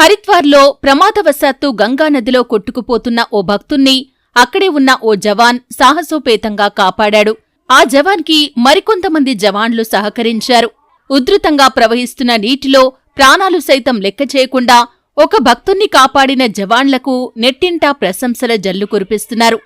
హరిద్వార్లో ప్రమాదవశాత్తు గంగానదిలో కొట్టుకుపోతున్న ఓ భక్తుణ్ణి అక్కడే ఉన్న ఓ జవాన్ సాహసోపేతంగా కాపాడాడు. ఆ జవాన్కి మరికొంతమంది జవాన్లు సహకరించారు. ఉధృతంగా ప్రవహిస్తున్న నీటిలో ప్రాణాలు సైతం లెక్క చేయకుండా ఒక భక్తుణ్ణి కాపాడిన జవాన్లకు నెట్టింటా ప్రశంసల జల్లు కురిపిస్తున్నారు.